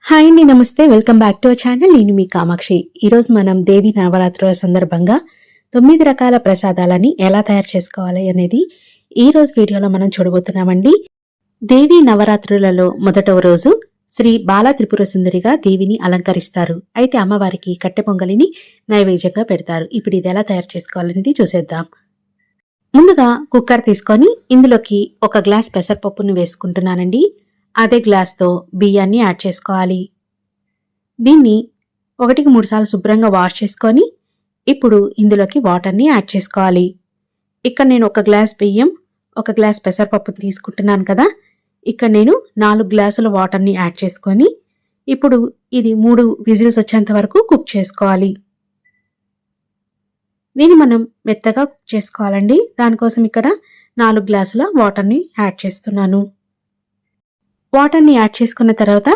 Hi అండి, నమస్తే. Welcome back to our channel. నేను మీ కామాక్షి. ఈరోజు మనం దేవి నవరాత్రుల సందర్భంగా 9 రకాల ప్రసాదాలని ఎలా తయారు చేసుకోవాలి అనేది ఈరోజు వీడియోలో మనం చూడబోతున్నామండి. దేవి నవరాత్రులలో మొదటవ రోజు శ్రీ బాల త్రిపుర సుందరిగా దేవిని అలంకరిస్తారు. అయితే అమ్మవారికి కట్టె పొంగలిని నైవేద్యంగా పెడతారు. ఇప్పుడు ఇది ఎలా తయారు చేసుకోవాలనేది చూసేద్దాం. ముందుగా కుక్కర్ తీసుకొని ఇందులోకి 1 గ్లాస్ పెసరపప్పును వేసుకుంటున్నానండి. అదే గ్లాస్తో బియ్యాన్ని యాడ్ చేసుకోవాలి. దీన్ని 1కి 3 సార్లు శుభ్రంగా వాష్ చేసుకొని ఇప్పుడు ఇందులోకి వాటర్ని యాడ్ చేసుకోవాలి. ఇక్కడ నేను 1 గ్లాస్ బియ్యం 1 గ్లాస్ పెసరపప్పు తీసుకుంటున్నాను కదా. ఇక్కడ నేను 4 గ్లాసుల వాటర్ని యాడ్ చేసుకొని ఇప్పుడు ఇది 3 విజిల్స్ వచ్చేంత వరకు కుక్ చేసుకోవాలి. దీన్ని మనం మెత్తగా కుక్ చేసుకోవాలండి. దానికోసం ఇక్కడ 4 గ్లాసుల వాటర్ని యాడ్ చేస్తున్నాను. వాటర్ని యాడ్ చేసుకున్న తర్వాత